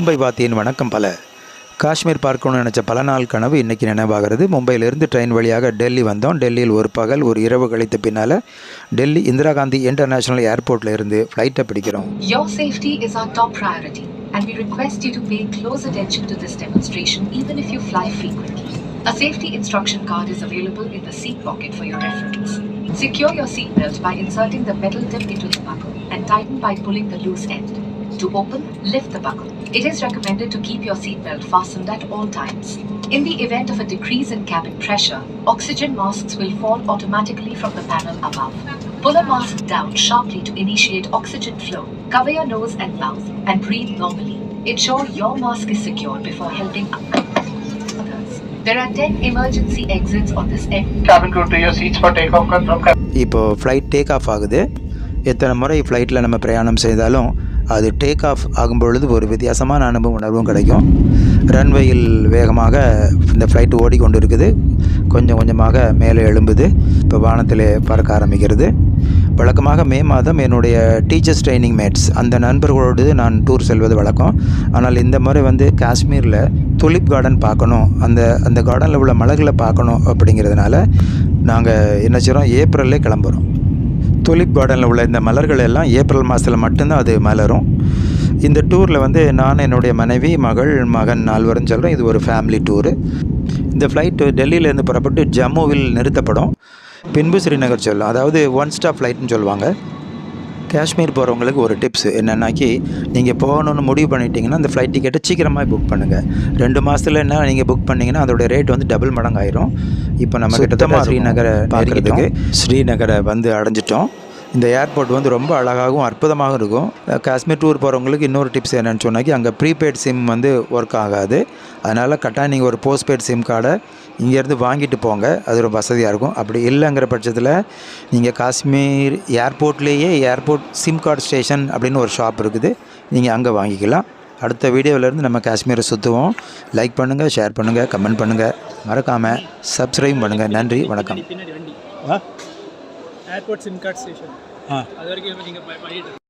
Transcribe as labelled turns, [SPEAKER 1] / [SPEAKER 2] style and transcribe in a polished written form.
[SPEAKER 1] மும்பை வாத்தியின் வணக்கம் பல. காஷ்மீர் பார்க்கணும்னு நினச்ச பல நாள் கனவு இன்றைக்கி நினைவாகிறது. மும்பையிலிருந்து ட்ரெயின் வழியாக டெல்லி வந்தோம். டெல்லியில் ஒரு பகல் ஒரு இரவு கழித்த பின்னால் டெல்லி இந்திரா காந்தி இன்டர்நேஷனல் ஏர்போர்ட்டில் இருந்து ஃப்ளைட்டை பிடிக்கிறோம்.
[SPEAKER 2] Your safety is our top priority and we request you to pay close attention to this demonstration even if you fly frequently. A safety instruction card is available in the seat pocket for your reference. Secure your seat belt by inserting the metal tip into the buckle and tighten by pulling the loose end. To open, lift the buckle. It is recommended to keep your seat belt fastened at all times. In the event of a decrease in cabin pressure, oxygen masks will fall automatically from the panel above. Pull a mask down sharply to initiate oxygen flow. Cover your nose and mouth and breathe normally. Ensure your mask is secured before helping others. There are 10 emergency exits on this end.
[SPEAKER 3] Cabin crew to your seats for takeoff confirm.
[SPEAKER 1] இப்போ flight take off ஆகுது. எத்தனை முறை ஃப்ளைட்டில் நம்ம பிரயாணம் செய்தாலும் அது take off ஆகும்பொழுது ஒரு வித்தியாசமான உணர்வும் கிடைக்கும். ரன்வேயில் வேகமாக இந்த ஃப்ளைட் ஓடிக்கொண்டு இருக்குது. கொஞ்சம் கொஞ்சமாக மேலே எழும்புது. இப்போ வானத்தில் பறக்க ஆரம்பிக்கிறது. வழக்கமாக மே மாதம் என்னுடைய டீச்சர்ஸ் ட்ரைனிங் மேட்ஸ் அந்த நண்பர்களோடு நான் டூர் செல்வது வழக்கம். ஆனால் இந்த முறை காஷ்மீரில் துலிப் கார்டன் பார்க்கணும், அந்த கார்டனில் உள்ள மலர்களை பார்க்கணும் அப்படிங்கிறதுனால நாங்கள் என்ன செய்கிறோம், ஏப்ரல்லே கிளம்புறோம். துலிப் கார்டனில் உள்ள இந்த மலர்கள் எல்லாம் ஏப்ரல் மாதத்தில் மட்டும்தான் அது மலரும். இந்த டூரில் நான் என்னுடைய மனைவி மகன் 4 பேரும் சொல்கிறேன். இது ஒரு ஃபேமிலி டூரு. இந்த ஃப்ளைட்டு டெல்லியிலேருந்து புறப்பட்டு ஜம்முவில் நிறுத்தப்படும். பின்பு ஸ்ரீநகர் செல்லும். அதாவது 1 ஸ்டாப் ஃப்ளைட்னு சொல்லுவாங்க. காஷ்மீர் போகிறவங்களுக்கு ஒரு டிப்ஸ் என்னென்னாக்கி, நீங்கள் போகணுன்னு முடிவு பண்ணிட்டீங்கன்னா அந்த ஃப்ளைட் டிக்கெட்டை சீக்கிரமாக புக் பண்ணுங்கள். 2 மாதத்தில் என்ன நீங்கள் புக் பண்ணிங்கன்னா அதோடய ரேட் டபுள் மடங்கு ஆயிரும். இப்போ நம்ம கிட்டத்தட்ட ஸ்ரீநகரை பார்க்குறதுக்கு ஸ்ரீநகரை அடைஞ்சிட்டோம். இந்த ஏர்போர்ட் ரொம்ப அழகாகவும் அற்புதமாகவும் இருக்கும். காஷ்மீர் டூர் போகிறவங்களுக்கு இன்னொரு டிப்ஸ் என்னென்னு சொன்னாக்கி, அங்கே ப்ரீபெய்ட் சிம் ஒர்க் ஆகாது. அதனால் கட்டாயம் நீங்கள் ஒரு போஸ்ட்பெய்ட் சிம் கார்டை இங்கேருந்து வாங்கிட்டு போங்க. அது ரொம்ப வசதியாக இருக்கும். அப்படி இல்லைங்கிற பட்சத்தில் நீங்கள் காஷ்மீர் ஏர்போர்ட்லேயே ஏர்போர்ட் சிம் கார்டு ஸ்டேஷன் அப்படின்னு ஒரு ஷாப் இருக்குது, நீங்கள் அங்கே வாங்கிக்கலாம். அடுத்த வீடியோவிலேருந்து நம்ம காஷ்மீரை சுற்றுவோம். லைக் பண்ணுங்கள், ஷேர் பண்ணுங்கள், கமெண்ட் பண்ணுங்கள், மறக்காமல் சப்ஸ்கிரைப் பண்ணுங்கள். நன்றி, வணக்கம்.
[SPEAKER 4] ஏர்போர்ட் சிம் கார்டு ஸ்டேஷன் அது வரைக்கும் நீங்கள் பண்ணிட்டு